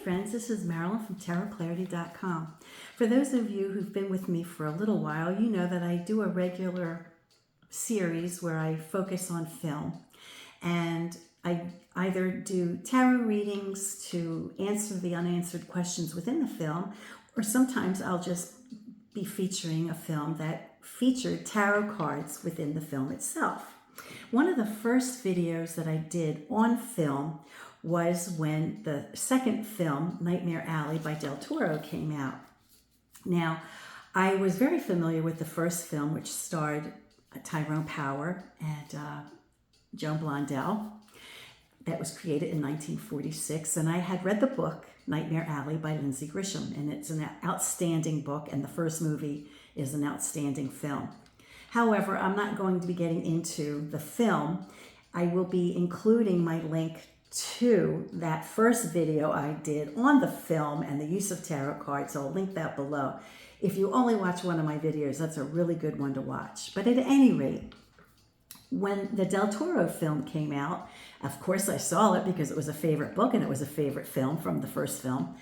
friends, this is Marilyn from tarotclarity.com. For those of you who've been with me for a little while, you know that I do a regular series where I focus on film. And I either do tarot readings to answer the unanswered questions within the film, or sometimes I'll just be featuring a film that featured tarot cards within the film itself. One of the first videos that I did on film was when the second film, Nightmare Alley by Del Toro, came out. Now, I was very familiar with the first film, which starred Tyrone Power and Joan Blondell. That was created in 1946, and I had read the book, Nightmare Alley by Lindsay Grisham, and it's an outstanding book, and the first movie is an outstanding film. However, I'm not going to be getting into the film. I will be including my link to that first video I did on the film and the use of tarot cards. So I'll link that below. If you only watch one of my videos, that's a really good one to watch. But at any rate, when the Del Toro film came out, of course I saw it because it was a favorite book and it was a favorite film from the first film.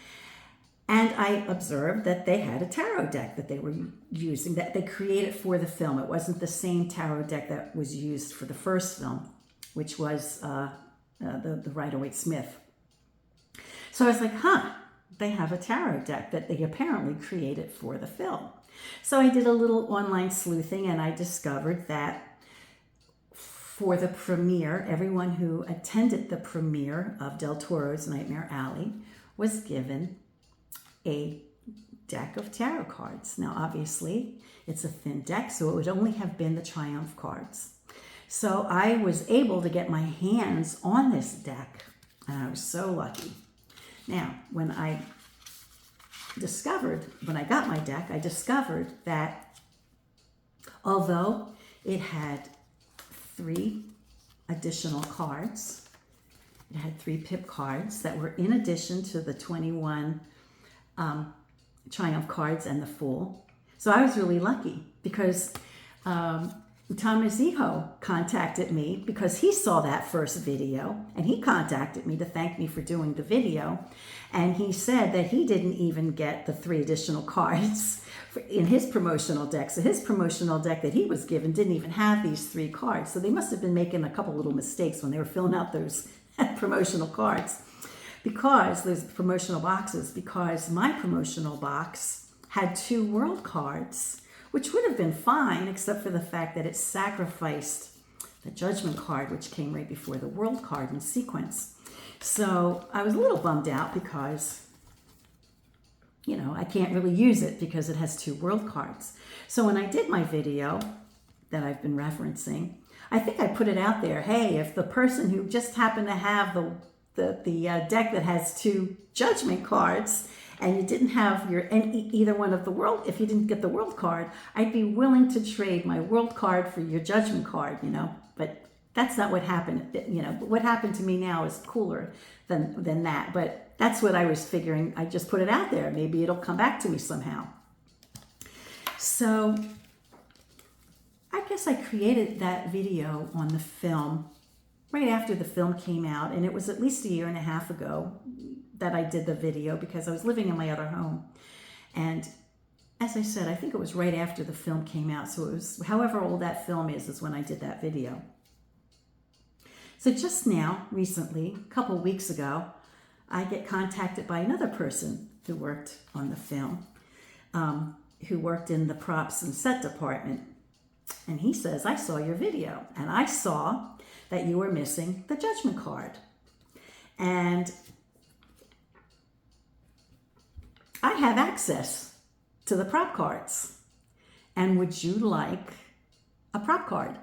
And I observed that they had a tarot deck that they were using, that they created for the film. It wasn't the same tarot deck that was used for the first film, which was the Rider-Waite-Smith. So I was like, they have a tarot deck that they apparently created for the film. So I did a little online sleuthing and I discovered that for the premiere, everyone who attended the premiere of Del Toro's Nightmare Alley was given a deck of tarot cards. Now, obviously, it's a thin deck, so it would only have been the Triumph cards. So I was able to get my hands on this deck, and I was so lucky. Now, when I got my deck, I discovered that although it had 3 additional cards, it had 3 pip cards that were in addition to the 21 Triumph cards and the Fool. So I was really lucky because Thomas Eho contacted me because he saw that first video, and he contacted me to thank me for doing the video. And he said that he didn't even get the 3 additional cards in his promotional deck. So his promotional deck that he was given didn't even have these 3 cards. So they must have been making a couple little mistakes when they were filling out those promotional cards, because those promotional boxes, because my promotional box had 2 world cards, which would have been fine, except for the fact that it sacrificed the Judgment card, which came right before the World card in sequence. So I was a little bummed out because, you know, I can't really use it because it has 2 World cards. So when I did my video that I've been referencing, I think I put it out there, hey, if the person who just happened to have the deck that has 2 Judgment cards, and you didn't have either one of the World, if you didn't get the World card, I'd be willing to trade my World card for your Judgment card, you know. But that's not what happened. You know, what happened to me now is cooler than that. But that's what I was figuring. I just put it out there. Maybe it'll come back to me somehow. So I guess I created that video on the film right after the film came out, and it was at least 1.5 years ago that I did the video because I was living in my other home. And as I said, I think it was right after the film came out. So it was, however old that film is when I did that video. So just now, recently, a couple weeks ago, I get contacted by another person who worked on the film, who worked in the props and set department. And he says, I saw your video and I saw that you were missing the Judgment card. And I have access to the prop cards. And would you like a prop card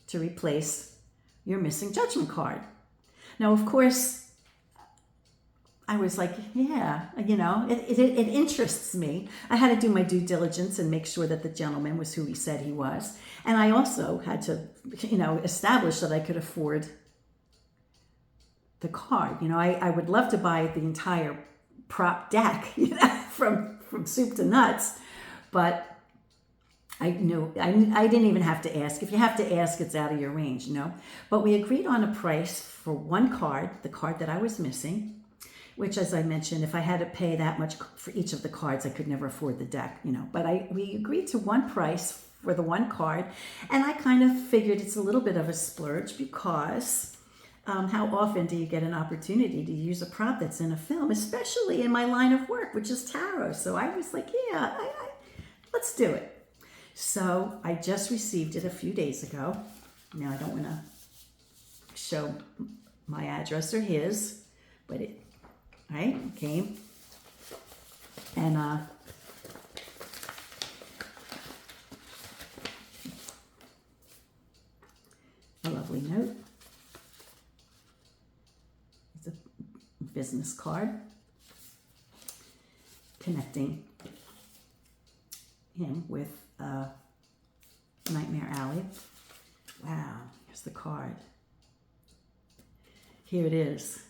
to replace your missing Judgment card? Now, of course, I was like, yeah, you know, it interests me. I had to do my due diligence and make sure that the gentleman was who he said he was. And I also had to, you know, establish that I could afford the card. You know, I would love to buy the entire prop deck, you know, from soup to nuts, but I knew I didn't even have to ask. If you have to ask, it's out of your range, you know. But we agreed on a price for one card, the card that I was missing, which, as I mentioned, if I had to pay that much for each of the cards, I could never afford the deck, you know. But we agreed to one price for the one card, and I kind of figured it's a little bit of a splurge because how often do you get an opportunity to use a prop that's in a film, especially in my line of work, which is tarot? So I was like, yeah, let's do it. So I just received it a few days ago. Now I don't want to show my address or his, but it came, and a lovely note. It's a business card connecting him with Nightmare Alley. Wow, here's the card. Here it is.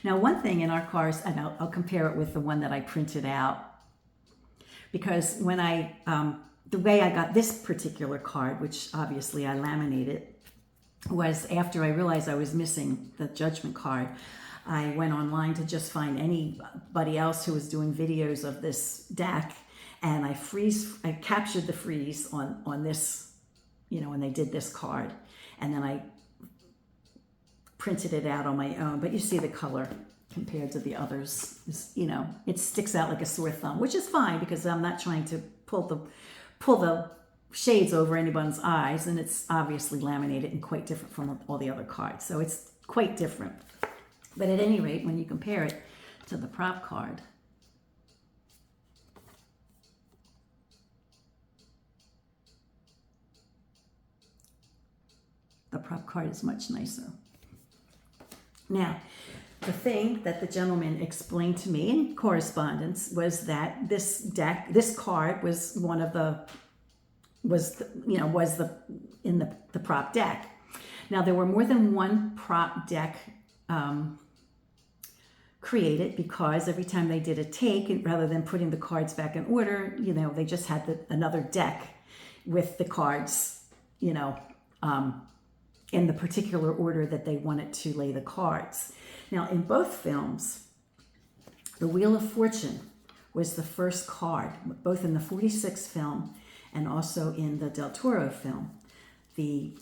Now, one thing in our cards, and I'll compare it with the one that I printed out, because when the way I got this particular card, which obviously I laminated, was after I realized I was missing the judgment card. I went online to just find anybody else who was doing videos of this deck, and I captured the freeze on this, you know, when they did this card, and then I printed it out on my own. But you see the color compared to the others, you know, it sticks out like a sore thumb, which is fine because I'm not trying to pull the shades over anyone's eyes, and it's obviously laminated and quite different from all the other cards, so it's quite different. But at any rate, when you compare it to the prop card, the prop card is much nicer. Now, the thing that the gentleman explained to me in correspondence was that this card was in the prop deck. Now, there were more than one prop deck created, because every time they did a take, and rather than putting the cards back in order, you know, they just had another deck with the cards, you know, in the particular order that they wanted to lay the cards. Now, in both films, the Wheel of Fortune was the first card, both in the 46 film and also in the Del Toro film. The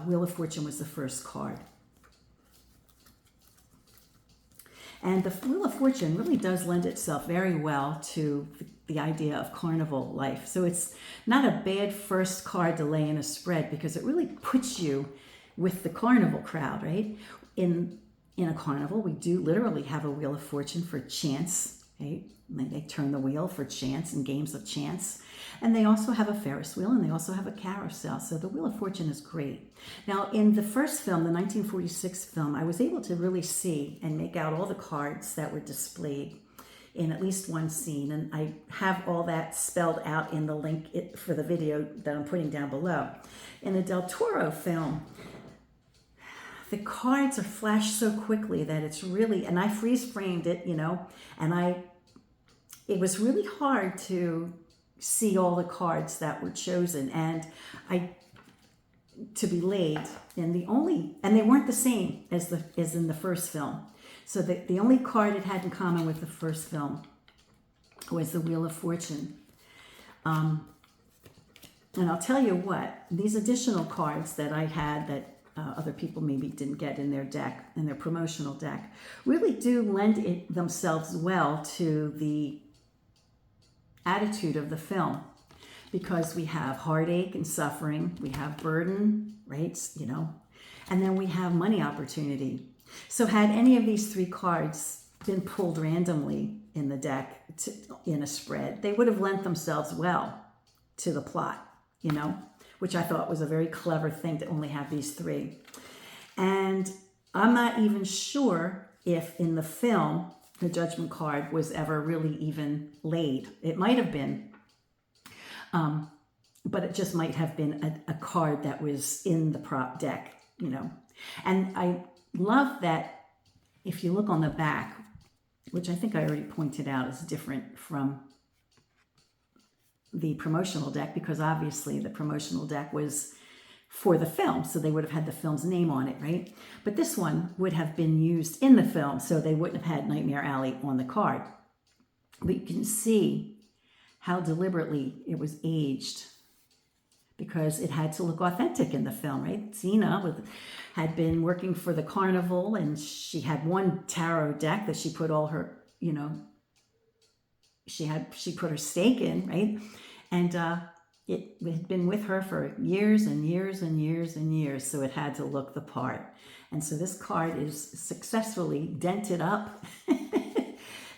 Wheel of Fortune was the first card. And the Wheel of Fortune really does lend itself very well to the idea of carnival life. So it's not a bad first card to lay in a spread, because it really puts you with the carnival crowd, right? In a carnival, we do literally have a Wheel of Fortune for chance, right? They turn the wheel for chance and games of chance. And they also have a Ferris wheel, and they also have a carousel. So the Wheel of Fortune is great. Now, in the first film, the 1946 film, I was able to really see and make out all the cards that were displayed in at least one scene. And I have all that spelled out in the link for the video that I'm putting down below. In the Del Toro film, the cards are flashed so quickly that it's really, and I freeze framed it, you know, and it was really hard to see all the cards that were chosen and to be laid. And they weren't the same as in the first film. So the only card it had in common with the first film was the Wheel of Fortune. And I'll tell you what, these additional cards that I had that other people maybe didn't get in their deck, in their promotional deck, really do lend themselves well to the attitude of the film, because we have heartache and suffering, we have burden, right? You know, and then we have money opportunity. So had any of these three cards been pulled randomly in the deck in a spread, they would have lent themselves well to the plot, you know, which I thought was a very clever thing to only have these three. And I'm not even sure if in the film the judgment card was ever really even laid. It might have been, but it just might have been a card that was in the prop deck, you know. And I love that if you look on the back, which I think I already pointed out is different from the promotional deck, because obviously the promotional deck was for the film. So they would have had the film's name on it, right? But this one would have been used in the film, so they wouldn't have had Nightmare Alley on the card. But you can see how deliberately it was aged because it had to look authentic in the film, right? Zena had been working for the carnival, and she had one tarot deck that she put all her, you know, she put her stake in, right? And it had been with her for years and years and years and years, so it had to look the part. And so this card is successfully dented up.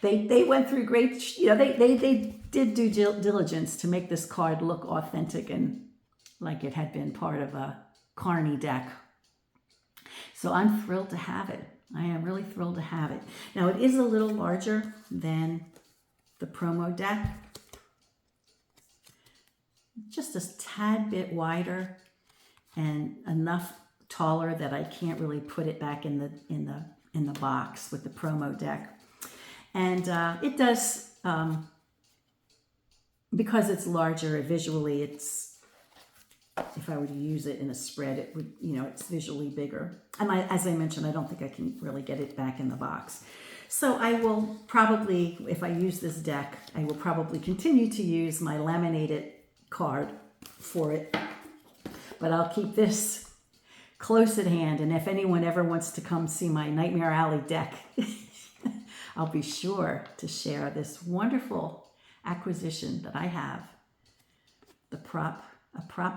They went through great, you know, they did due diligence to make this card look authentic and like it had been part of a Carney deck. So I'm thrilled to have it. I am really thrilled to have it. Now it is a little larger than the promo deck. Just a tad bit wider and enough taller that I can't really put it back in the box with the promo deck. And it does, because it's larger visually, if I were to use it in a spread, it would, you know, it's visually bigger. And as I mentioned, I don't think I can really get it back in the box. So I will probably, if I use this deck, I will probably continue to use my laminated card for it. But I'll keep this close at hand. And if anyone ever wants to come see my Nightmare Alley deck, I'll be sure to share this wonderful acquisition that I have, a prop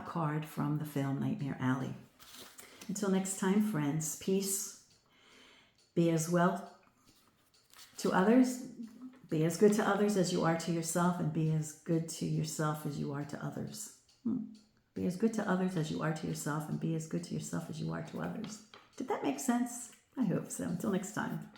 card from the film Nightmare Alley. Until next time, friends, peace. Be as well to others. Be as good to others as you are to yourself, and be as good to yourself as you are to others. Be as good to others as you are to yourself, and be as good to yourself as you are to others. Did that make sense? I hope so. Until next time.